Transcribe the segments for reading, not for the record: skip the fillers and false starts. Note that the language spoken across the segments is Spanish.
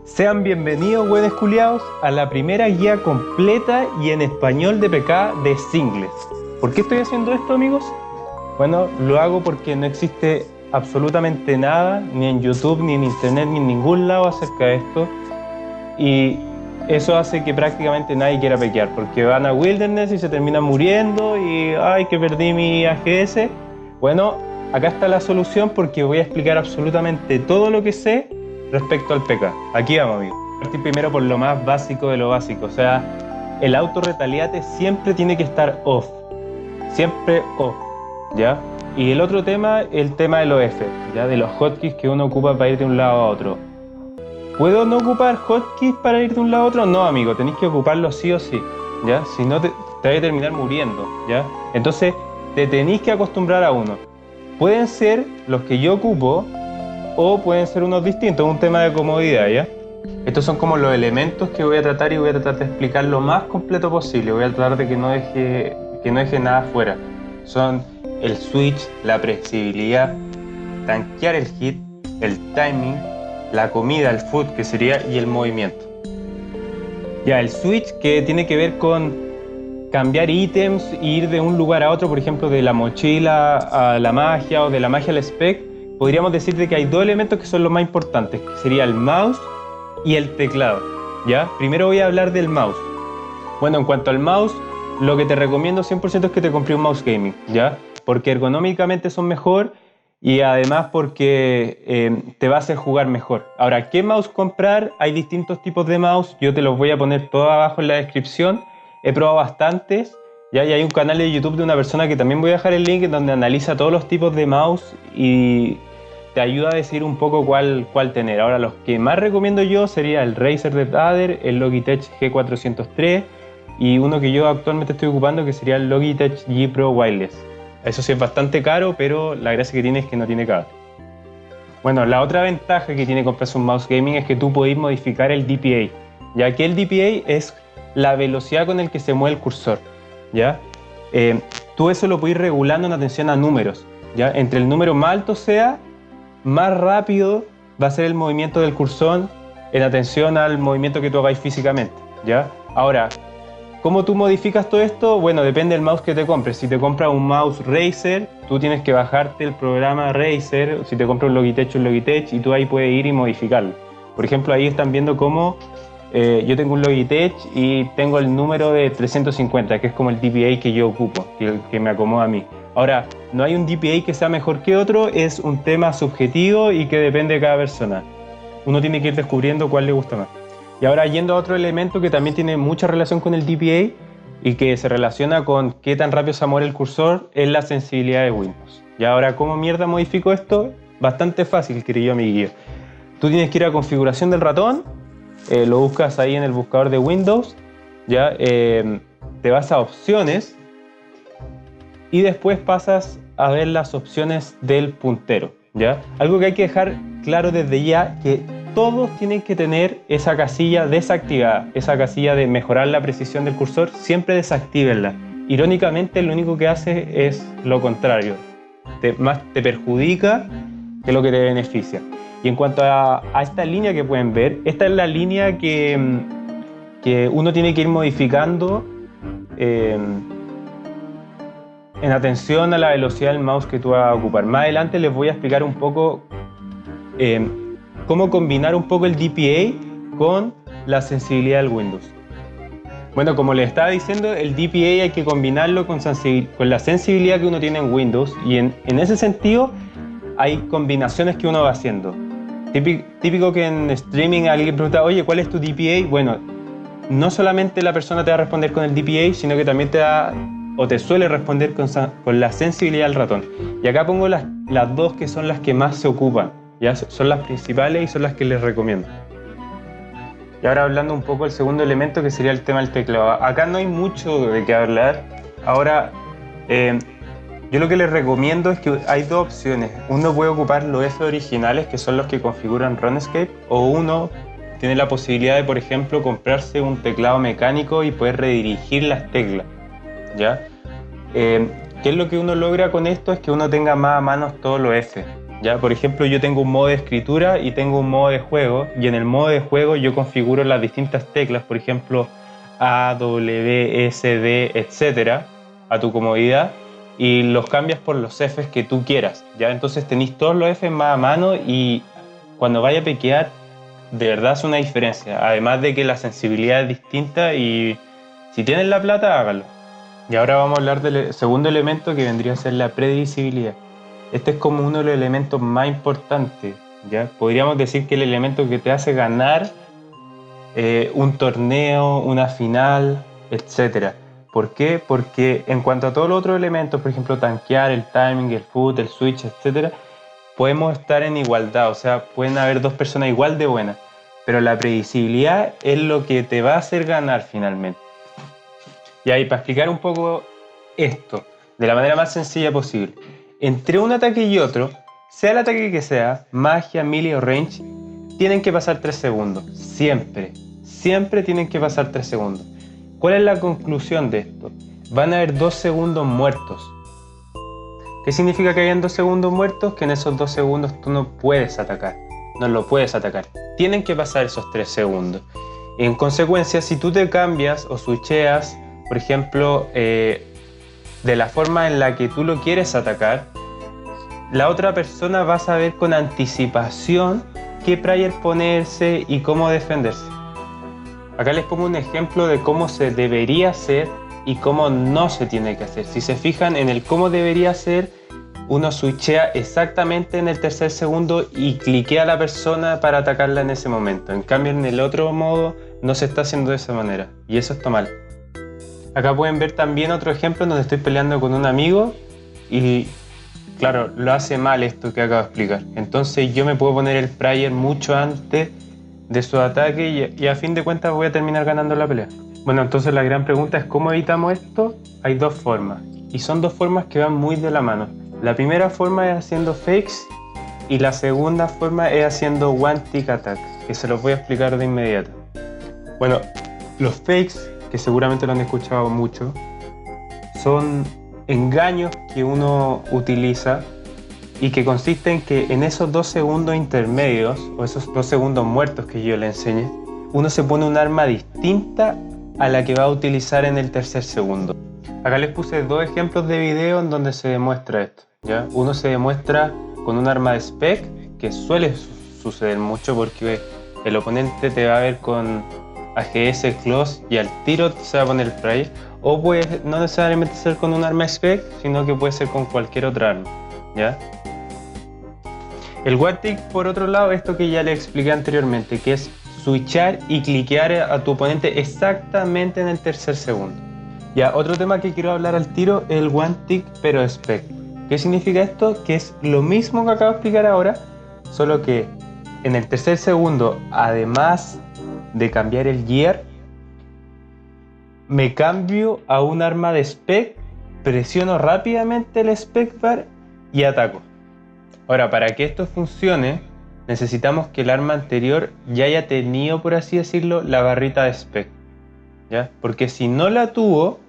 Sean bienvenidos, buenos culiados, a la primera guía completa y en español de PK de Singles. ¿Por qué estoy haciendo esto, amigos? Bueno, lo hago porque no existe absolutamente nada, ni en YouTube, ni en Internet, ni en ningún lado acerca de esto. Y eso hace que prácticamente nadie quiera pequear, porque van a Wilderness y se terminan muriendo y ¡ay, que perdí mi AGS! Bueno, acá está la solución porque voy a explicar absolutamente todo lo que sé respecto al PK. Aquí vamos, amigos. Voy a partir primero por lo más básico de lo básico. O sea, el auto retaliate siempre tiene que estar off. Siempre off, ¿ya? Y el otro tema, el tema de los F, ¿ya? De los hotkeys que uno ocupa para ir de un lado a otro. ¿Puedo no ocupar hotkeys para ir de un lado a otro? No, amigo, tenéis que ocuparlos sí o sí, ¿ya? Si no, te vas a terminar muriendo, ¿ya? Entonces, te tenéis que acostumbrar a uno. Pueden ser los que yo ocupo o pueden ser unos distintos, un tema de comodidad, ¿ya? Estos son como los elementos que voy a tratar y voy a tratar de explicar lo más completo posible. Voy a tratar de que no deje nada fuera. Son el switch, la predecibilidad, tanquear el hit, el timing, la comida, el food, que sería, y el movimiento. Ya, el switch, que tiene que ver con cambiar ítems e ir de un lugar a otro, por ejemplo, de la mochila a la magia o de la magia al spec. Podríamos decir de que hay dos elementos que son los más importantes, que sería el mouse y el teclado, ¿ya? Primero voy a hablar del mouse. Bueno, en cuanto al mouse, lo que te recomiendo 100% es que te compres un mouse gaming, ¿ya? Porque ergonómicamente son mejor y además porque te va a hacer jugar mejor. Ahora, ¿qué mouse comprar? Hay distintos tipos de mouse, yo te los voy a poner todo abajo en la descripción. He probado bastantes, ¿ya? Y hay un canal de YouTube de una persona que también voy a dejar el link, en donde analiza todos los tipos de mouse y te ayuda a decidir un poco cuál tener. Ahora, los que más recomiendo yo sería el Razer Dead Adder, el Logitech G403 y uno que yo actualmente estoy ocupando, que sería el Logitech G Pro Wireless. Eso sí es bastante caro, pero la gracia que tiene es que no tiene cable. Bueno, la otra ventaja que tiene comprarse un mouse gaming es que tú podés modificar el DPI, ya que el DPI es la velocidad con el que se mueve el cursor, ¿ya? Tú eso lo puedes ir regulando en atención a números, ¿ya? Entre el número más alto sea, más rápido va a ser el movimiento del cursor en atención al movimiento que tú hagáis físicamente, ¿ya? Ahora, ¿cómo tú modificas todo esto? Bueno, depende del mouse que te compres. Si te compras un mouse Razer, tú tienes que bajarte el programa Razer. Si te compras un Logitech, y tú ahí puedes ir y modificarlo. Por ejemplo, ahí están viendo cómo yo tengo un Logitech y tengo el número de 350, que es como el DPI que yo ocupo, que me acomoda a mí. Ahora, no hay un DPI que sea mejor que otro, es un tema subjetivo y que depende de cada persona. Uno tiene que ir descubriendo cuál le gusta más. Y ahora yendo a otro elemento que también tiene mucha relación con el DPI y que se relaciona con qué tan rápido se mueve el cursor, es la sensibilidad de Windows. Y ahora, ¿cómo mierda modifico esto? Bastante fácil, querido amiguillo. Tú tienes que ir a configuración del ratón, lo buscas ahí en el buscador de Windows, ya te vas a opciones y después pasas a ver las opciones del puntero, ¿ya? Algo que hay que dejar claro desde ya, que todos tienen que tener esa casilla desactivada, esa casilla de mejorar la precisión del cursor, siempre desactívenla. Irónicamente, lo único que hace es lo contrario, más te perjudica que lo que te beneficia. Y en cuanto a esta línea que pueden ver, esta es la línea que uno tiene que ir modificando en atención a la velocidad del mouse que tú vas a ocupar. Más adelante les voy a explicar un poco cómo combinar un poco el DPI con la sensibilidad del Windows. Bueno, como les estaba diciendo, el DPI hay que combinarlo con la sensibilidad que uno tiene en Windows, y en ese sentido hay combinaciones que uno va haciendo. Típico que en streaming alguien pregunta, oye, ¿cuál es tu DPI? Bueno, no solamente la persona te va a responder con el DPI, sino que también te suele responder con la sensibilidad del ratón. Y acá pongo las dos que son las que más se ocupan, ¿ya? Son las principales y son las que les recomiendo. Y ahora hablando un poco del segundo elemento, que sería el tema del teclado. Acá no hay mucho de qué hablar. Ahora, yo lo que les recomiendo es que hay dos opciones. Uno puede ocupar los F originales, que son los que configuran RuneScape, o uno tiene la posibilidad de, por ejemplo, comprarse un teclado mecánico y poder redirigir las teclas, ¿ya? ¿Qué es lo que uno logra con esto? Es que uno tenga más a mano todos los F, ¿Ya? Por ejemplo, yo tengo un modo de escritura y tengo un modo de juego, y en el modo de juego yo configuro las distintas teclas, por ejemplo, A, W, S, D, etcétera, a tu comodidad, y los cambias por los Fs que tú quieras, ¿ya? Entonces tenéis todos los Fs más a mano y cuando vaya a pequear, de verdad es una diferencia. Además de que la sensibilidad es distinta y si tienes la plata, hágalo. Y ahora vamos a hablar del segundo elemento que vendría a ser la predecibilidad. Este es como uno de los elementos más importantes, ¿ya? Podríamos decir que el elemento que te hace ganar un torneo, una final, etc. ¿Por qué? Porque en cuanto a todos los otros elementos, por ejemplo, tanquear, el timing, el foot, el switch, etc., podemos estar en igualdad, o sea, pueden haber dos personas igual de buenas, pero la predecibilidad es lo que te va a hacer ganar finalmente. Y ahí, para explicar un poco esto, de la manera más sencilla posible, entre un ataque y otro, sea el ataque que sea, magia, melee o range, tienen que pasar 3 segundos, siempre, siempre tienen que pasar 3 segundos. ¿Cuál es la conclusión de esto? Van a haber 2 segundos muertos. ¿Qué significa que hayan 2 segundos muertos? Que en esos 2 segundos tú no puedes atacar, no lo puedes atacar. Tienen que pasar esos 3 segundos. En consecuencia, si tú te cambias o switcheas, por ejemplo, de la forma en la que tú lo quieres atacar, la otra persona va a saber con anticipación qué prayer ponerse y cómo defenderse. Acá les pongo un ejemplo de cómo se debería hacer y cómo no se tiene que hacer. Si se fijan en el cómo debería ser, uno switchea exactamente en el tercer segundo y cliquea a la persona para atacarla en ese momento. En cambio, en el otro modo no se está haciendo de esa manera y eso está mal. Acá pueden ver también otro ejemplo donde estoy peleando con un amigo y claro, lo hace mal esto que acabo de explicar. Entonces yo me puedo poner el prayer mucho antes de su ataque y a fin de cuentas voy a terminar ganando la pelea. Bueno, entonces la gran pregunta es ¿cómo evitamos esto? Hay dos formas y son dos formas que van muy de la mano. La primera forma es haciendo fakes y la segunda forma es haciendo one tick attack, que se los voy a explicar de inmediato. Bueno, los fakes, que seguramente lo han escuchado mucho, son engaños que uno utiliza y que consiste en que en esos 2 segundos intermedios o esos 2 segundos muertos que yo le enseñé, uno se pone un arma distinta a la que va a utilizar en el tercer segundo. Acá les puse 2 ejemplos de video en donde se demuestra esto, ¿ya? Uno se demuestra con un arma de spec, que suele suceder mucho porque el oponente te va a ver con AGS, close y al tiro se va a poner el prayer, o puede no necesariamente ser con un arma spec, sino que puede ser con cualquier otra arma, ¿ya? El one tick, por otro lado, esto que ya le expliqué anteriormente, que es switchar y cliquear a tu oponente exactamente en el tercer segundo. Ya, otro tema que quiero hablar al tiro es el one tick pero spec. ¿Qué significa esto? Que es lo mismo que acabo de explicar ahora, solo que en el tercer segundo, además de cambiar el gear, me cambio a un arma de spec, presiono rápidamente el spec bar y ataco. Ahora, para que esto funcione, necesitamos que el arma anterior ya haya tenido, por así decirlo, la barrita de spec, ¿ya? Porque si no la tuvo,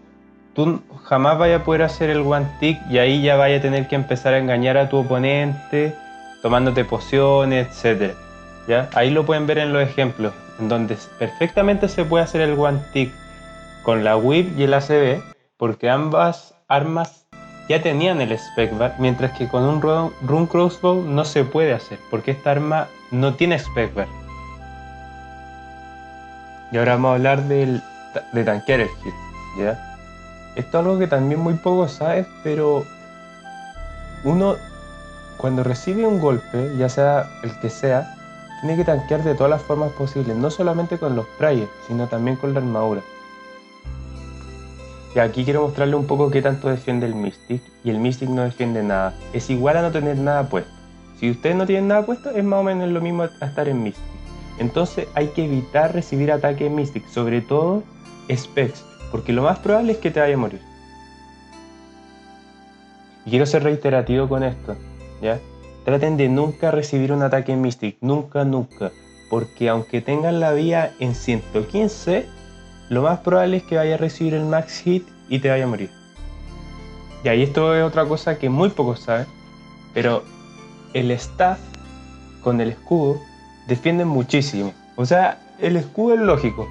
tú jamás vayas a poder hacer el one tick y ahí ya vaya a tener que empezar a engañar a tu oponente, tomándote pociones, etc. ¿Ya? Ahí lo pueden ver en los ejemplos, en donde perfectamente se puede hacer el one tick con la whip y el ACB, porque ambas armas ya tenían el spec bar, mientras que con un rune crossbow no se puede hacer, porque esta arma no tiene spec bar. Y ahora vamos a hablar de tanquear el hit, ¿ya? Esto es algo que también muy poco sabes, pero uno cuando recibe un golpe, ya sea el que sea, tiene que tanquear de todas las formas posibles, no solamente con los prayers, sino también con la armadura. Y aquí quiero mostrarle un poco qué tanto defiende el Mystic, y el Mystic no defiende nada, es igual a no tener nada puesto. Si ustedes no tienen nada puesto, es más o menos lo mismo a estar en Mystic. Entonces hay que evitar recibir ataque en Mystic, sobre todo Specs, porque lo más probable es que te vaya a morir. Y quiero ser reiterativo con esto, ¿ya? Traten de nunca recibir un ataque en Mystic, nunca, porque aunque tengan la vía en 115, lo más probable es que vaya a recibir el max hit y te vaya a morir. Y ahí esto es otra cosa que muy pocos saben, pero el staff con el escudo defienden muchísimo. O sea, el escudo es lógico,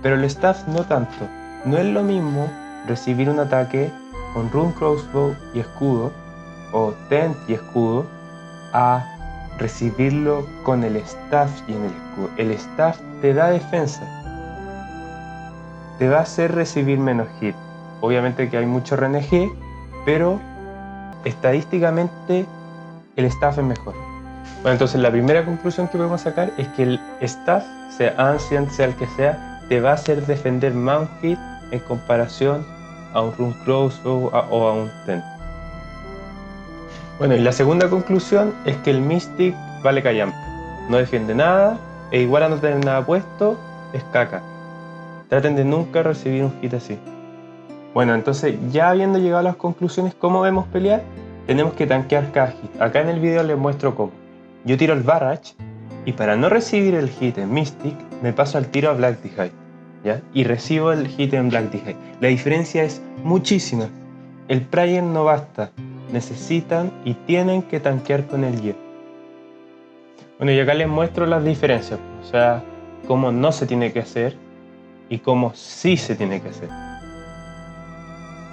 pero el staff no tanto. No es lo mismo recibir un ataque con Rune Crossbow y escudo, o Tent y escudo, a recibirlo con el staff y en el escudo. El staff te da defensa, te va a hacer recibir menos hit. Obviamente que hay mucho RNG, pero estadísticamente el staff es mejor. Bueno, entonces la primera conclusión que podemos sacar es que el staff, sea Ancient, sea el que sea, te va a hacer defender más un hit en comparación a un Rune Crossbow o a un Tent. Bueno, y la segunda conclusión es que el Mystic vale callampa. No defiende nada, e igual a no tener nada puesto, es caca. Traten de nunca recibir un hit así. Bueno, entonces ya habiendo llegado a las conclusiones, ¿cómo debemos pelear? Tenemos que tanquear cada hit. Acá en el video les muestro cómo. Yo tiro el Barrage y para no recibir el hit en Mystic, me paso al tiro a Black-D'Hide, ¿ya? Y recibo el hit en Black-D'Hide. La diferencia es muchísima. El Prayer no basta. Necesitan y tienen que tanquear con el Gear. Bueno, y acá les muestro las diferencias. O sea, cómo no se tiene que hacer y cómo sí se tiene que hacer.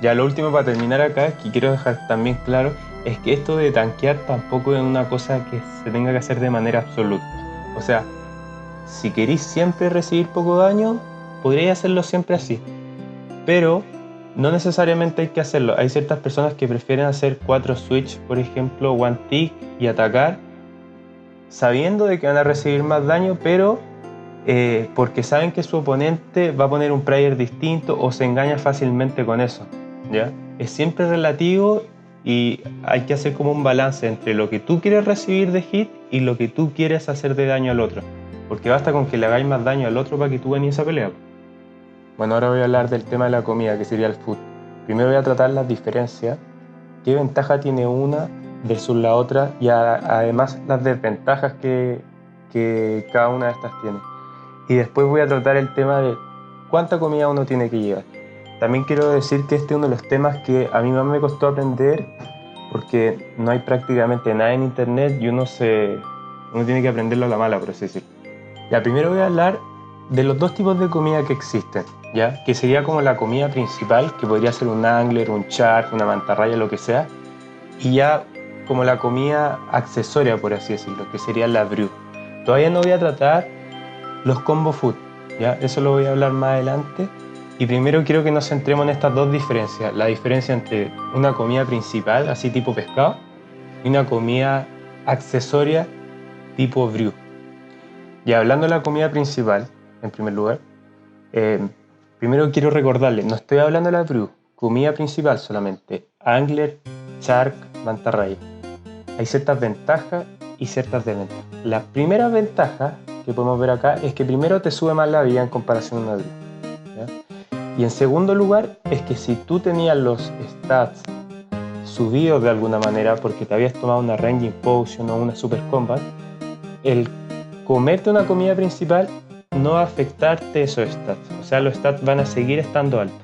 Ya lo último para terminar acá, que quiero dejar también claro, es que esto de tanquear tampoco es una cosa que se tenga que hacer de manera absoluta. O sea, si queréis siempre recibir poco daño, podríais hacerlo siempre así. Pero no necesariamente hay que hacerlo. Hay ciertas personas que prefieren hacer 4 switch, por ejemplo, one tick y atacar, sabiendo de que van a recibir más daño, pero porque saben que su oponente va a poner un prayer distinto o se engaña fácilmente con eso, ¿ya? Es siempre relativo y hay que hacer como un balance entre lo que tú quieres recibir de hit y lo que tú quieres hacer de daño al otro, porque basta con que le hagáis más daño al otro para que tú ganes esa pelea. Bueno, ahora voy a hablar del tema de la comida, que sería el food. Primero voy a tratar las diferencias, qué ventaja tiene una versus la otra y además las desventajas que cada una de estas tiene. Y después voy a tratar el tema de cuánta comida uno tiene que llevar. También quiero decir que este es uno de los temas que a mí más me costó aprender porque no hay prácticamente nada en internet y uno tiene que aprenderlo a la mala, por así decirlo. Ya, primero voy a hablar de los dos tipos de comida que existen, ¿ya? Que sería como la comida principal, que podría ser un angler, un shark, una mantarraya, lo que sea, y ya como la comida accesoria, por así decirlo, que sería la brew. Todavía no voy a tratar los combo food, ¿ya? Eso lo voy a hablar más adelante. Y primero quiero que nos centremos en estas dos diferencias. La diferencia entre una comida principal, así tipo pescado, y una comida accesoria tipo brew. Y hablando de la comida principal, en primer lugar, primero quiero recordarles, no estoy hablando de la brew, comida principal solamente, angler, shark, mantarraya. Hay ciertas ventajas y ciertas desventajas. La primera ventaja que podemos ver acá es que primero te sube más la vida en comparación a una brew, ¿ya? Y en segundo lugar es que si tú tenías los stats subidos de alguna manera porque te habías tomado una ranging potion o una super combat, el comerte una comida principal no va a afectarte esos stats, o sea, los stats van a seguir estando altos.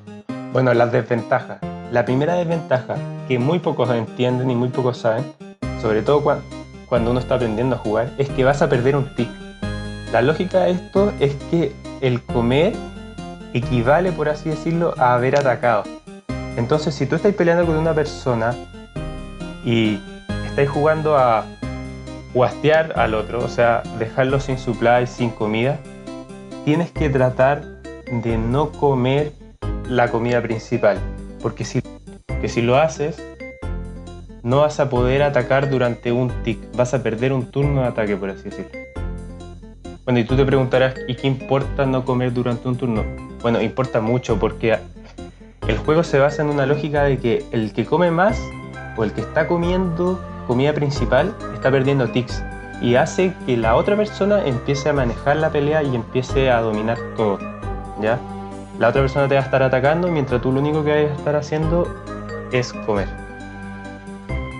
Bueno, las desventajas. La primera desventaja que muy pocos entienden y muy pocos saben, sobre todo cuando uno está aprendiendo a jugar, es que vas a perder un tick. La lógica de esto es que el comer equivale, por así decirlo, a haber atacado. Entonces, si tú estás peleando con una persona y estás jugando a guastear al otro, o sea, dejarlo sin supply, sin comida, tienes que tratar de no comer la comida principal, porque si lo haces, no vas a poder atacar durante un tick, vas a perder un turno de ataque, por así decirlo. Bueno, y tú te preguntarás, ¿y qué importa no comer durante un turno? Bueno, importa mucho porque el juego se basa en una lógica de que el que come más o el que está comiendo comida principal está perdiendo ticks y hace que la otra persona empiece a manejar la pelea y empiece a dominar todo, ¿ya? La otra persona te va a estar atacando mientras tú lo único que vas a estar haciendo es comer.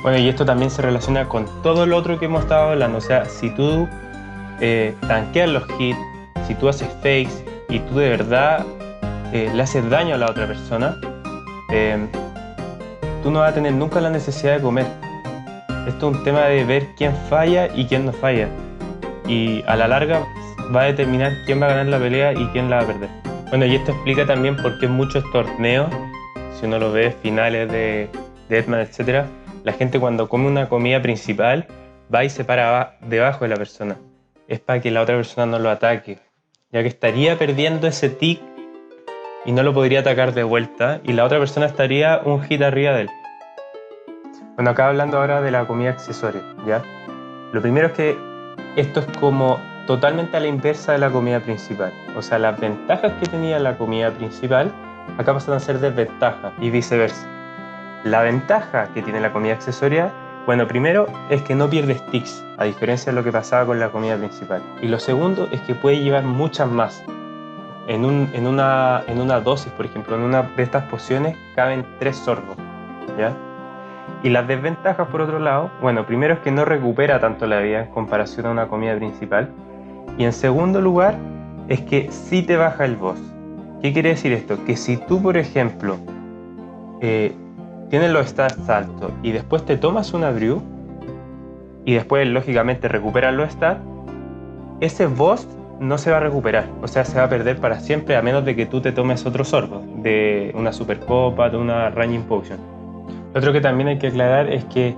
Bueno, y esto también se relaciona con todo lo otro que hemos estado hablando, o sea, si tú tanqueas los hits, si tú haces fakes y tú de verdad le haces daño a la otra persona, tú no vas a tener nunca la necesidad de comer. Esto es un tema de ver quién falla y quién no falla. Y a la larga va a determinar quién va a ganar la pelea y quién la va a perder. Bueno, y esto explica también por qué en muchos torneos, si uno lo ve, finales de Deathmatch, etc., la gente cuando come una comida principal va y se para debajo de la persona. Es para que la otra persona no lo ataque, ya que estaría perdiendo ese tick y no lo podría atacar de vuelta y la otra persona estaría un hit arriba de él. Bueno, acá hablando ahora de la comida accesoria, ¿ya? Lo primero es que esto es como totalmente a la inversa de la comida principal. O sea, las ventajas que tenía la comida principal acá pasan a ser desventajas y viceversa. La ventaja que tiene la comida accesoria, bueno, primero es que no pierdes ticks, a diferencia de lo que pasaba con la comida principal. Y lo segundo es que puede llevar muchas más. En una dosis, por ejemplo, en una de estas pociones caben 3 sorbos, ¿ya? Y las desventajas, por otro lado, bueno, primero es que no recupera tanto la vida en comparación a una comida principal. Y en segundo lugar, es que sí te baja el boss. ¿Qué quiere decir esto? Que si tú, por ejemplo, tienes los stats altos y después te tomas una brew y después, lógicamente, recuperas los stats, ese boss no se va a recuperar. O sea, se va a perder para siempre a menos de que tú te tomes otro sorbo de una super copa, de una ranging potion. Lo otro que también hay que aclarar es que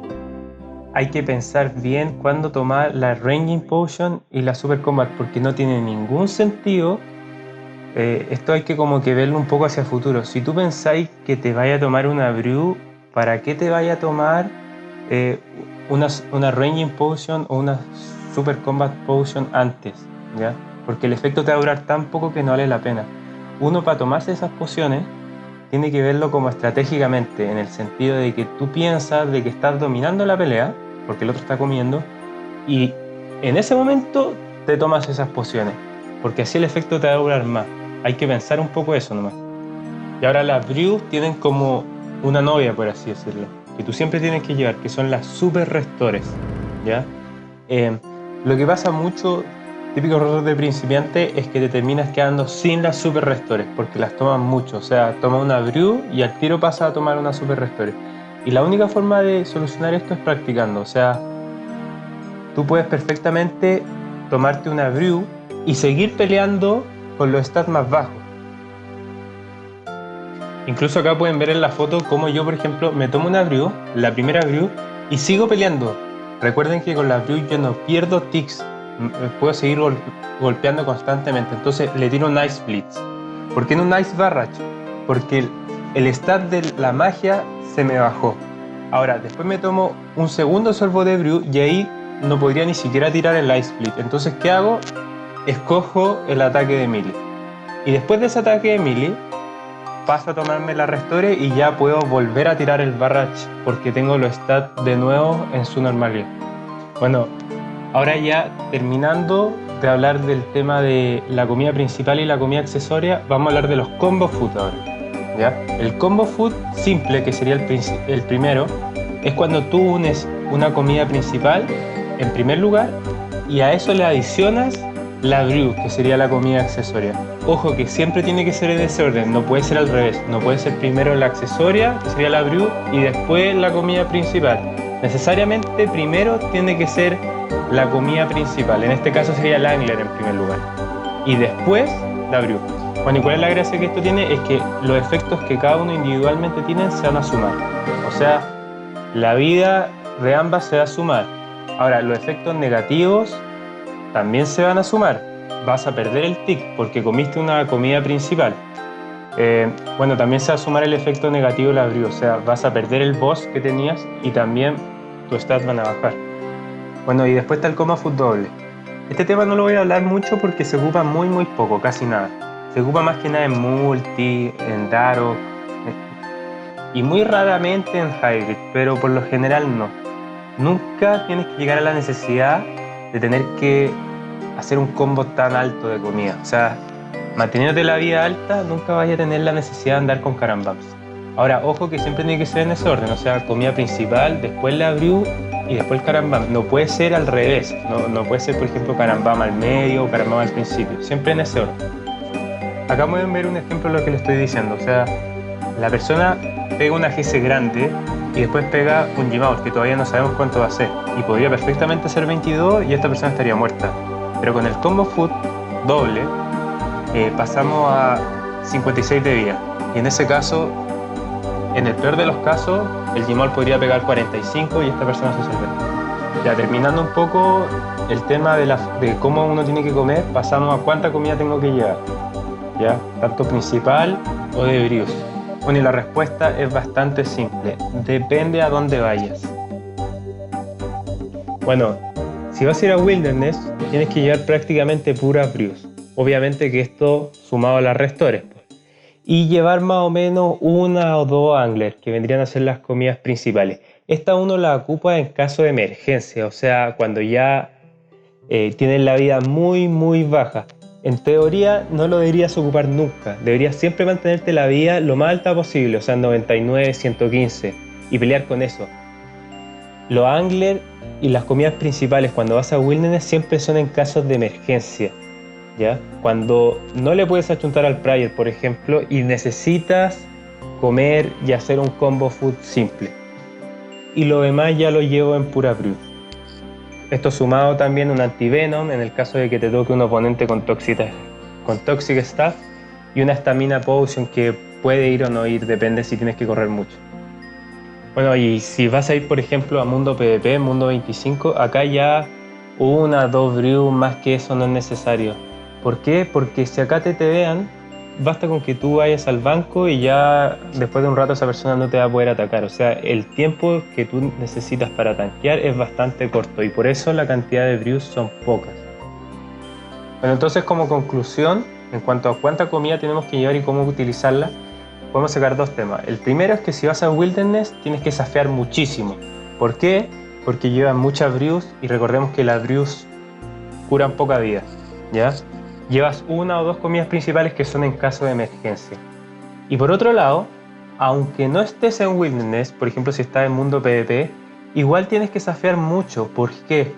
hay que pensar bien cuándo tomar la Ranging Potion y la Super Combat, porque no tiene ningún sentido. Esto hay que como que verlo un poco hacia el futuro. Si tú pensáis que te vaya a tomar una Brew, ¿para qué te vaya a tomar una Ranging Potion o una Super Combat Potion antes? ¿Ya? Porque el efecto te va a durar tan poco que no vale la pena. Uno, para tomarse esas pociones, tiene que verlo como estratégicamente, en el sentido de que tú piensas de que estás dominando la pelea, porque el otro está comiendo, y en ese momento te tomas esas pociones, porque así el efecto te va a durar más. Hay que pensar un poco eso nomás. Y ahora las brews tienen como una novia, por así decirlo, que tú siempre tienes que llevar, que son las super restores, ¿ya? Lo que pasa mucho, típico error de principiante, es que te terminas quedando sin las super restores porque las toman mucho. O sea, toma una brew y al tiro pasa a tomar una super restore. Y la única forma de solucionar esto es practicando. O sea, tú puedes perfectamente tomarte una brew y seguir peleando con los stats más bajos. Incluso acá pueden ver en la foto cómo yo, por ejemplo, me tomo una brew, la primera brew, y sigo peleando. Recuerden que con la brew yo no pierdo ticks. Puedo seguir golpeando constantemente. Entonces le tiro un Ice Blitz. ¿Por qué no un Ice Barrage? Porque el stat de la magia se me bajó. Ahora, después me tomo un segundo sorbo de brew y ahí no podría ni siquiera tirar el Ice Blitz. Entonces, ¿qué hago? Escojo el ataque de melee. Y después de ese ataque de melee, paso a tomarme la restore y ya puedo volver a tirar el Barrage porque tengo los stats de nuevo en su normalidad. Bueno, ahora ya terminando de hablar del tema de la comida principal y la comida accesoria, vamos a hablar de los combo food ahora, ¿ya? El combo food simple, que sería el primero, es cuando tú unes una comida principal en primer lugar y a eso le adicionas la brew, que sería la comida accesoria. Ojo que siempre tiene que ser en ese orden, no puede ser al revés, no puede ser primero la accesoria, que sería la brew, y después la comida principal. Necesariamente primero tiene que ser la comida principal, en este caso sería el angler en primer lugar, y después la brew. Bueno, ¿y cuál es la gracia que esto tiene? Es que los efectos que cada uno individualmente tienen se van a sumar. O sea, la vida de ambas se va a sumar. Ahora, los efectos negativos también se van a sumar. Vas a perder el tick porque comiste una comida principal. Bueno, también se va a sumar el efecto negativo de la brew, o sea, vas a perder el boss que tenías y también tus stats van a bajar. Bueno, y después está el combo food doble. Este tema no lo voy a hablar mucho porque se ocupa muy poco, casi nada. Se ocupa más que nada en multi, en Darok y muy raramente en hybrid, pero por lo general no. Nunca tienes que llegar a la necesidad de tener que hacer un combo tan alto de comida. O sea, manteniéndote la vida alta, nunca vayas a tener la necesidad de andar con carambams. Ahora, ojo que siempre tiene que ser en ese orden, o sea, comida principal, después la brew y después el carambam. No puede ser al revés, no puede ser, por ejemplo, carambam al medio o carambam al principio, siempre en ese orden. Acá pueden ver un ejemplo de lo que les estoy diciendo, o sea, la persona pega una GC grande y después pega un Gmaul que todavía no sabemos cuánto va a ser, y podría perfectamente ser 22 y esta persona estaría muerta. Pero con el combo food doble pasamos a 56 de vida, y en ese caso, en el peor de los casos, el Gmaul podría pegar 45 y esta persona se salva. Ya terminando un poco el tema de cómo uno tiene que comer, pasamos a cuánta comida tengo que llevar, ¿ya? Tanto principal o de Brius. Bueno, y la respuesta es bastante simple, depende a dónde vayas. Bueno, si vas a ir a Wilderness, tienes que llevar prácticamente puras Brius. Obviamente que esto sumado a las restores, pues. Y llevar más o menos una o dos anglers, que vendrían a ser las comidas principales. Esta uno la ocupa en caso de emergencia, o sea, cuando ya tienes la vida muy baja. En teoría no lo deberías ocupar nunca, deberías siempre mantenerte la vida lo más alta posible, o sea, 99, 115, y pelear con eso. Los anglers y las comidas principales cuando vas a Wilderness siempre son en casos de emergencia, ¿ya? Cuando no le puedes achuntar al Prayer, por ejemplo, y necesitas comer y hacer un combo food simple. Y lo demás ya lo llevo en pura brew. Esto sumado también un antivenom en el caso de que te toque un oponente con Toxic Staff y una Stamina Potion que puede ir o no ir, depende si tienes que correr mucho. Bueno, y si vas a ir por ejemplo a Mundo PvP, Mundo 25, acá ya una, dos brew, más que eso no es necesario. ¿Por qué? Porque si acá te vean, basta con que tú vayas al banco y ya después de un rato esa persona no te va a poder atacar. O sea, el tiempo que tú necesitas para tanquear es bastante corto y por eso la cantidad de brews son pocas. Bueno, entonces como conclusión, en cuanto a cuánta comida tenemos que llevar y cómo utilizarla, podemos sacar dos temas. El primero es que si vas a Wilderness tienes que safear muchísimo. ¿Por qué? Porque llevan muchas brews y recordemos que las brews curan poca vida, ¿ya? Llevas una o dos comidas principales que son en caso de emergencia. Y por otro lado, aunque no estés en Wilderness, por ejemplo si estás en Mundo PvP, igual tienes que safear mucho. ¿Por qué?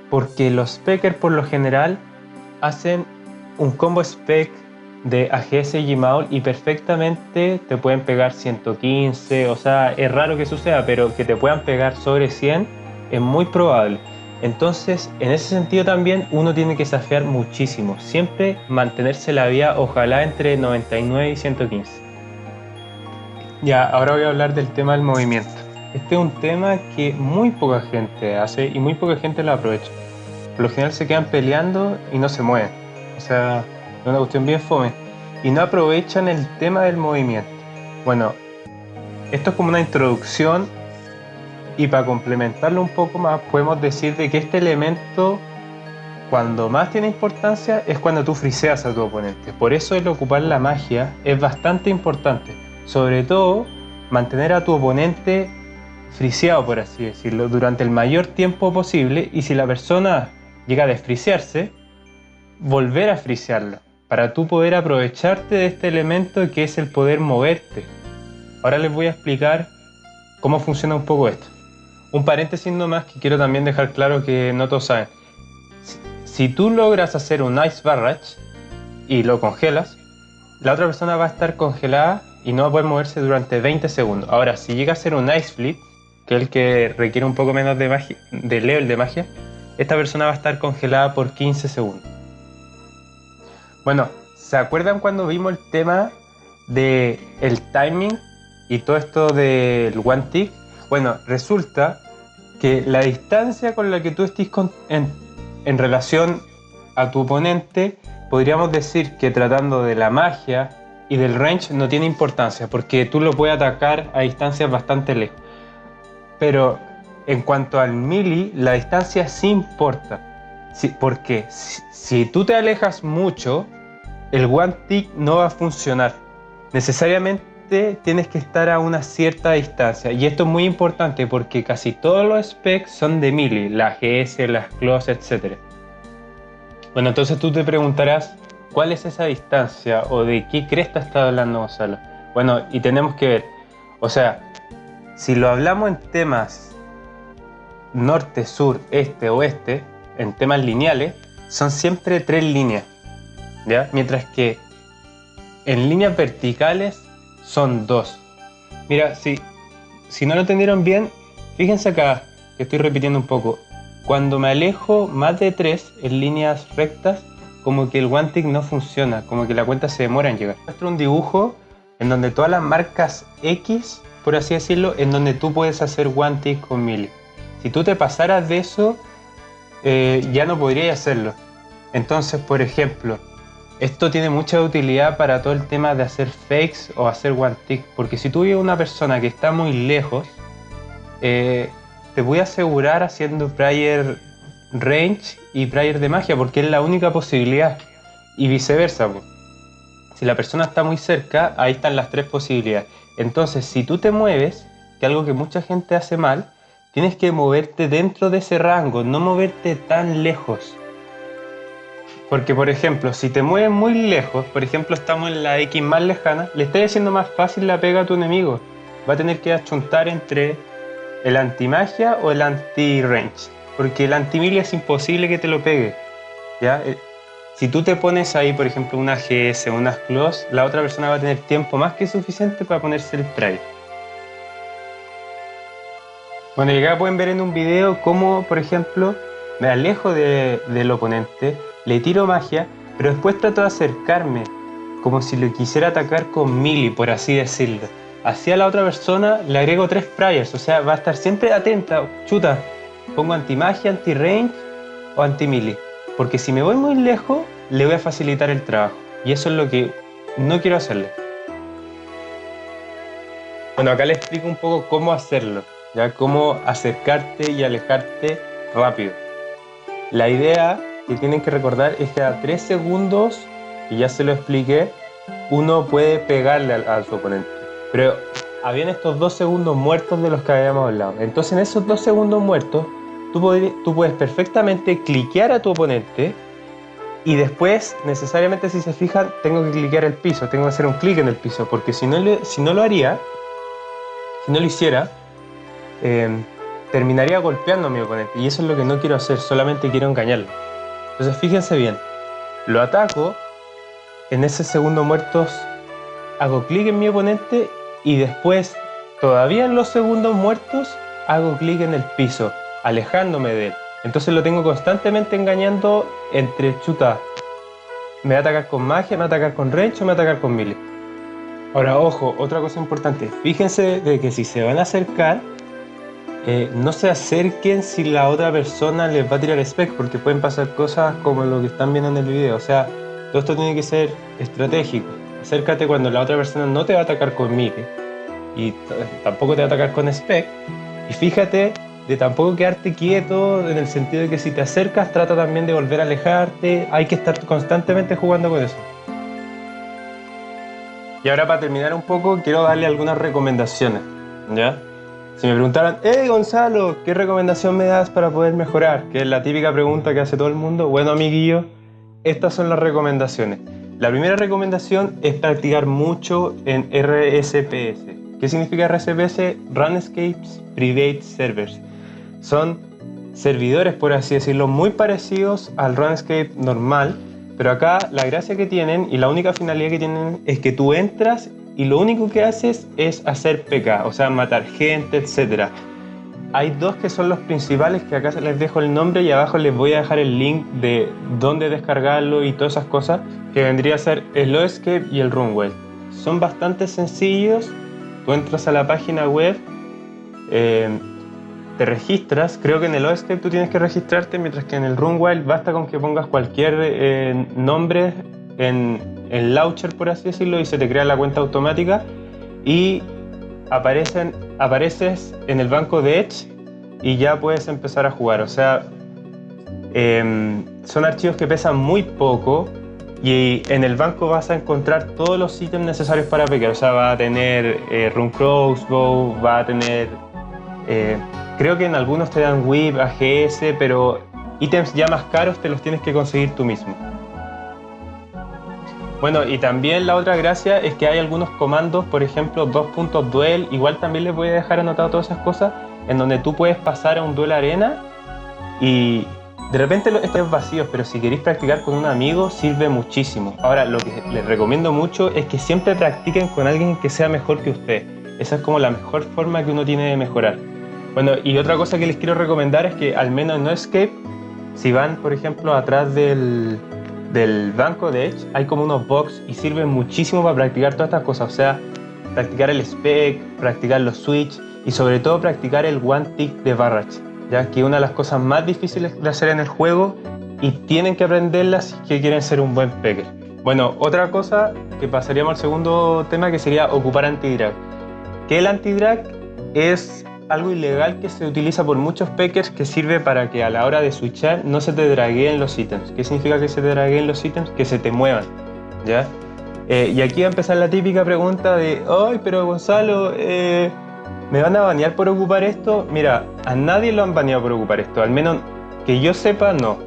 Porque los Speckers por lo general hacen un combo spec de AGS y Gmaul y perfectamente te pueden pegar 115, o sea, es raro que suceda, pero que te puedan pegar sobre 100 es muy probable. Entonces, en ese sentido también uno tiene que safear muchísimo, siempre mantenerse la vida ojalá entre 99 y 115. Ya, ahora voy a hablar del tema del movimiento. Este es un tema que muy poca gente hace y muy poca gente lo aprovecha. Por lo general se quedan peleando y no se mueven. O sea, es una cuestión bien fome. Y no aprovechan el tema del movimiento. Bueno, esto es como una introducción y para complementarlo un poco más podemos decir de que este elemento cuando más tiene importancia es cuando tú friseas a tu oponente. Por eso el ocupar la magia es bastante importante. Sobre todo mantener a tu oponente friseado, por así decirlo, durante el mayor tiempo posible y si la persona llega a desfrisearse, volver a frisearlo para tú poder aprovecharte de este elemento que es el poder moverte. Ahora les voy a explicar cómo funciona un poco esto. Un paréntesis nomás que quiero también dejar claro que no todos saben. Si tú logras hacer un Ice Barrage y lo congelas, la otra persona va a estar congelada y no va a poder moverse durante 20 segundos. Ahora, si llega a ser un Ice Flip, que es el que requiere un poco menos de magia, de level de magia, esta persona va a estar congelada por 15 segundos. Bueno, ¿se acuerdan cuando vimos el tema del timing y todo esto del one tick? Bueno, resulta que la distancia con la que tú estés en relación a tu oponente, podríamos decir que tratando de la magia y del range no tiene importancia, porque tú lo puedes atacar a distancias bastante lejos. Pero en cuanto al melee, la distancia sí importa. Porque si tú te alejas mucho, el one tick no va a funcionar. Necesariamente tienes que estar a una cierta distancia. Y esto es muy importante porque casi todos los specs son de melee, las GS, las Claws, etc. Bueno, entonces tú te preguntarás, ¿cuál es esa distancia? ¿O de qué cresta está hablando Gonzalo? Bueno, y tenemos que ver, o sea, si lo hablamos en temas norte, sur, este, oeste, en temas lineales, son siempre 3 líneas, ¿ya? Mientras que en líneas verticales son 2. Mira, si si no lo entendieron bien, fíjense acá, que estoy repitiendo un poco. Cuando me alejo más de 3 en líneas rectas, como que el one tick no funciona, como que la cuenta se demora en llegar. Muestro un dibujo en donde todas las marcas X, por así decirlo, en donde tú puedes hacer one tick con melee. Si tú te pasaras de eso, ya no podrías hacerlo. Entonces, por ejemplo, esto tiene mucha utilidad para todo el tema de hacer fakes o hacer one tick, porque si tú ves una persona que está muy lejos, te voy a asegurar haciendo prayer range y prayer de magia, porque es la única posibilidad, y viceversa. Si la persona está muy cerca, ahí están las 3 posibilidades. Entonces, si tú te mueves, que es algo que mucha gente hace mal, tienes que moverte dentro de ese rango, no moverte tan lejos. Porque, por ejemplo, si te mueves muy lejos, por ejemplo, estamos en la X más lejana, le estás haciendo más fácil la pega a tu enemigo. Va a tener que achuntar entre el anti-magia o el anti-range. Porque el anti-melee es imposible que te lo pegue, ¿ya? Si tú te pones ahí, por ejemplo, una GS o unas claws, la otra persona va a tener tiempo más que suficiente para ponerse el spray. Bueno, y acá pueden ver en un video cómo, por ejemplo, me alejo del oponente, le tiro magia, pero después trato de acercarme, como si lo quisiera atacar con melee, por así decirlo. Así a la otra persona le agrego 3 prayers, o sea, va a estar siempre atenta, chuta, pongo anti-magia, anti-range o anti-melee. Porque si me voy muy lejos, le voy a facilitar el trabajo. Y eso es lo que no quiero hacerle. Bueno, acá les explico un poco cómo hacerlo, ya cómo acercarte y alejarte rápido. La idea que tienen que recordar es que a 3 segundos, y ya se lo expliqué, uno puede pegarle a su oponente. Pero habían estos 2 segundos muertos de los que habíamos hablado. Entonces en esos 2 segundos muertos, tú puedes perfectamente cliquear a tu oponente y después, necesariamente si se fijan, tengo que cliquear el piso, tengo que hacer un clic en el piso, porque si no lo haría, si no lo hiciera, terminaría golpeando a mi oponente y eso es lo que no quiero hacer, solamente quiero engañarlo. Entonces fíjense bien, lo ataco, en ese segundo muertos hago clic en mi oponente y después, todavía en los segundos muertos, hago clic en el piso, alejándome de él. Entonces lo tengo constantemente engañando entre chuta, me va a atacar con magia, me va a atacar con range o me va a atacar con melee. Ahora, ojo, otra cosa importante, fíjense de que si se van a acercar, no se acerquen si la otra persona les va a tirar spec, porque pueden pasar cosas como lo que están viendo en el video. O sea, todo esto tiene que ser estratégico. Acércate cuando la otra persona no te va a atacar con melee y tampoco te va a atacar con spec. Y fíjate de tampoco quedarte quieto, en el sentido de que si te acercas, trata también de volver a alejarte. Hay que estar constantemente jugando con eso. Y ahora, para terminar un poco, quiero darle algunas recomendaciones, ¿ya? Si me preguntaran, hey Gonzalo, ¿qué recomendación me das para poder mejorar? Que es la típica pregunta que hace todo el mundo. Bueno, amiguillo, estas son las recomendaciones. La primera recomendación es practicar mucho en RSPS. ¿Qué significa RSPS? Runescapes Private Servers. Son servidores, por así decirlo, muy parecidos al Runescape normal, pero acá la gracia que tienen y la única finalidad que tienen es que tú entras y lo único que haces es hacer PK, o sea, matar gente, etc. Hay 2 que son los principales, que acá les dejo el nombre y abajo les voy a dejar el link de dónde descargarlo y todas esas cosas, que vendría a ser el Loescape y el Runewell. Son bastante sencillos, tú entras a la página web, te registras, creo que en el Loescape tú tienes que registrarte, mientras que en el Runewell basta con que pongas cualquier nombre en el launcher, por así decirlo, y se te crea la cuenta automática y apareces en el banco de Edge y ya puedes empezar a jugar. O sea, son archivos que pesan muy poco y en el banco vas a encontrar todos los ítems necesarios para pegar. O sea, va a tener Rune Crossbow, va a tener creo que en algunos te dan whip, AGS, pero ítems ya más caros te los tienes que conseguir tú mismo. Bueno, y también la otra gracia es que hay algunos comandos, por ejemplo, 2.duel, igual también les voy a dejar anotado todas esas cosas, en donde tú puedes pasar a un duel arena y de repente estos vacíos, pero si queréis practicar con un amigo sirve muchísimo. Ahora, lo que les recomiendo mucho es que siempre practiquen con alguien que sea mejor que usted. Esa es como la mejor forma que uno tiene de mejorar. Bueno, y otra cosa que les quiero recomendar es que al menos en No Escape, si van, por ejemplo, atrás del banco de Edge, hay como unos box y sirven muchísimo para practicar todas estas cosas. O sea, practicar el spec, practicar los switch y sobre todo practicar el one tick de barrage, ya que es una de las cosas más difíciles de hacer en el juego y tienen que aprenderlas si que quieren ser un buen pecker. Bueno, otra cosa que pasaríamos al segundo tema, que sería ocupar anti-drag. Que el anti-drag es algo ilegal que se utiliza por muchos packers, que sirve para que a la hora de switchar no se te dragueen los ítems. ¿Qué significa que se te dragueen los ítems? Que se te muevan, ¿ya? Y aquí va a empezar la típica pregunta de ¡ay, pero Gonzalo, me van a banear por ocupar esto! Mira, a nadie lo han baneado por ocupar esto, al menos que yo sepa, no.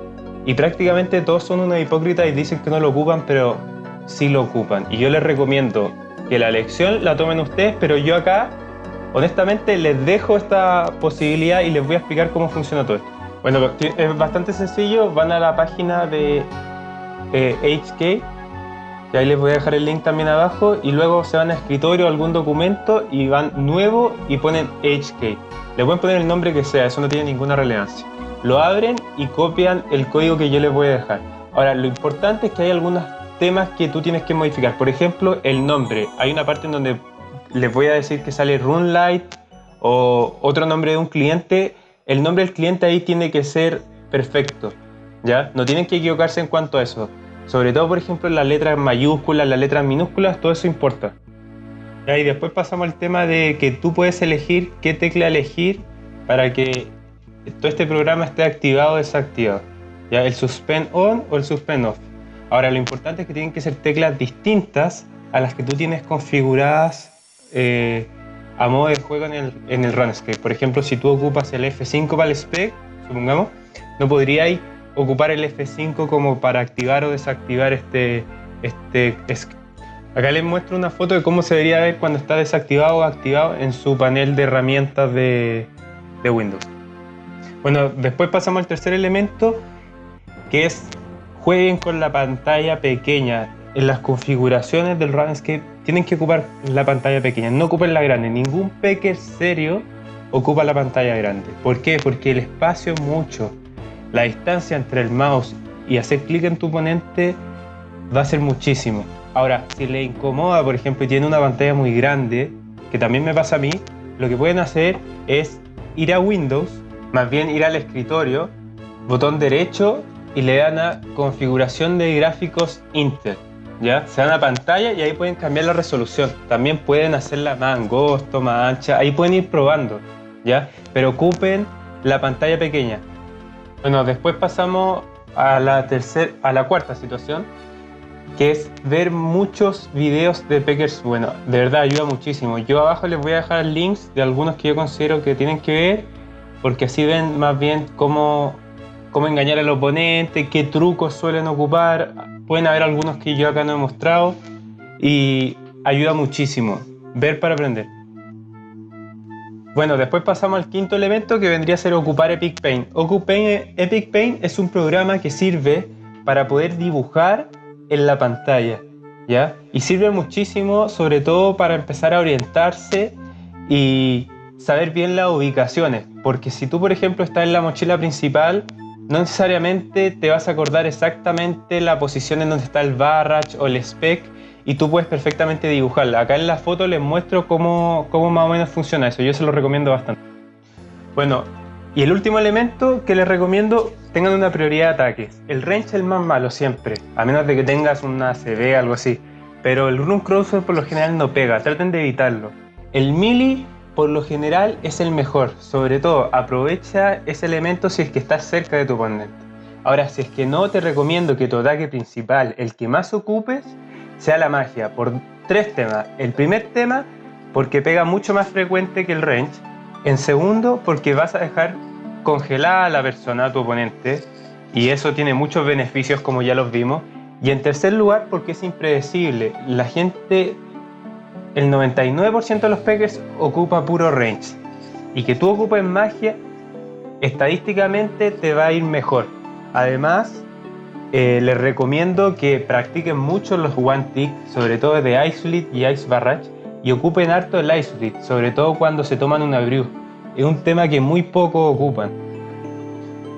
Y prácticamente todos son unos hipócritas y dicen que no lo ocupan, pero sí lo ocupan. Y yo les recomiendo que la elección la tomen ustedes, pero yo acá, honestamente, les dejo esta posibilidad y les voy a explicar cómo funciona todo esto. Bueno, es bastante sencillo, van a la página de HK, que ahí les voy a dejar el link también abajo, y luego se van a escritorio o algún documento y van nuevo y ponen HK. Le pueden poner el nombre que sea, eso no tiene ninguna relevancia. Lo abren y copian el código que yo les voy a dejar. Ahora, lo importante es que hay algunos temas que tú tienes que modificar. Por ejemplo, el nombre. Hay una parte en donde les voy a decir que sale Runelight o otro nombre de un cliente. El nombre del cliente ahí tiene que ser perfecto, ¿ya? No tienen que equivocarse en cuanto a eso. Sobre todo, por ejemplo, las letras mayúsculas, las letras minúsculas, todo eso importa. Y después pasamos al tema de que tú puedes elegir qué tecla elegir para que todo este programa esté activado o desactivado. ¿Ya? El suspend on o el suspend off. Ahora, lo importante es que tienen que ser teclas distintas a las que tú tienes configuradas a modo de juego en el RuneScape. Por ejemplo, si tú ocupas el F5 para el spec, supongamos, no podríais ocupar el F5 como para activar o desactivar Acá les muestro una foto de cómo se debería ver cuando está desactivado o activado en su panel de herramientas de Windows. Bueno, después pasamos al tercer elemento, que es jueguen con la pantalla pequeña. En las configuraciones del RuneScape tienen que ocupar la pantalla pequeña, no ocupen la grande. Ningún pecker serio ocupa la pantalla grande. ¿Por qué? Porque el espacio es mucho. La distancia entre el mouse y hacer clic en tu oponente va a ser muchísimo. Ahora, si le incomoda, por ejemplo, y tiene una pantalla muy grande, que también me pasa a mí, lo que pueden hacer es ir a Windows, más bien ir al escritorio, botón derecho y le dan a configuración de gráficos Intel, ¿ya? Se dan a pantalla y ahí pueden cambiar la resolución. También pueden hacerla más angosto, más ancha, ahí pueden ir probando, ¿ya? Pero ocupen la pantalla pequeña. Bueno, después pasamos a la cuarta situación, que es ver muchos videos de packers. Bueno, de verdad ayuda muchísimo. Yo abajo les voy a dejar links de algunos que yo considero que tienen que ver, porque así ven más bien cómo engañar al oponente, qué trucos suelen ocupar. Pueden haber algunos que yo acá no he mostrado y ayuda muchísimo ver para aprender. Bueno, después pasamos al quinto elemento, que vendría a ser ocupar Epic Paint. Epic Paint es un programa que sirve para poder dibujar en la pantalla, ¿ya? Y sirve muchísimo, sobre todo para empezar a orientarse y saber bien las ubicaciones, porque si tú, por ejemplo, estás en la mochila principal, no necesariamente te vas a acordar exactamente la posición en donde está el barrage o el spec, y tú puedes perfectamente dibujarla. Acá en la foto les muestro cómo más o menos funciona eso. Yo se lo recomiendo bastante. Bueno, y el último elemento que les recomiendo, tengan una prioridad de ataques. El range es el más malo siempre, a menos de que tengas una ACV o algo así. Pero el run crosser por lo general no pega, traten de evitarlo. El melee por lo general es el mejor. Sobre todo, aprovecha ese elemento si es que estás cerca de tu oponente. Ahora, si es que no, te recomiendo que tu ataque principal, el que más ocupes, sea la magia, por tres temas. El primer tema, porque pega mucho más frecuente que el range. En segundo, porque vas a dejar congelada a la persona, a tu oponente, y eso tiene muchos beneficios, como ya los vimos. Y en tercer lugar, porque es impredecible. La gente, el 99% de los packers ocupa puro range, y que tú ocupes magia, estadísticamente te va a ir mejor. Además, les recomiendo que practiquen mucho los one tick, sobre todo de Ice Fleet y Ice Barrage, y ocupen harto el ice flip, sobre todo cuando se toman una brew. Es un tema que muy poco ocupan.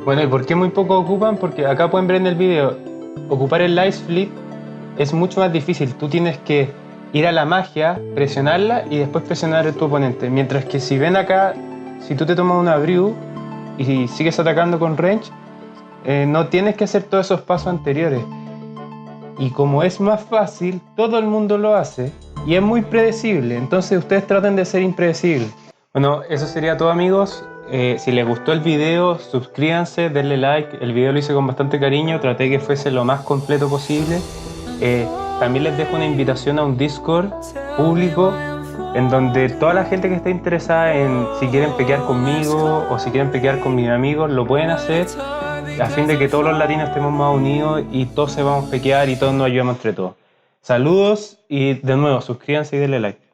Bueno, ¿y por qué muy poco ocupan? Porque acá pueden ver en el video, ocupar el ice flip es mucho más difícil. Tú tienes que ir a la magia, presionarla y después presionar a tu oponente. Mientras que si ven acá, si tú te tomas una brew y sigues atacando con range, no tienes que hacer todos esos pasos anteriores. Y como es más fácil, todo el mundo lo hace y es muy predecible. Entonces ustedes traten de ser impredecibles. Bueno, eso sería todo, amigos. Si les gustó el video, suscríbanse, denle like. El video lo hice con bastante cariño, traté que fuese lo más completo posible. También les dejo una invitación a un Discord público en donde toda la gente que esté interesada en si quieren pequear conmigo o si quieren pequear con mis amigos lo pueden hacer, a fin de que todos los latinos estemos más unidos y todos sepamos pequear y todos nos ayudemos entre todos. Saludos y de nuevo suscríbanse y denle like.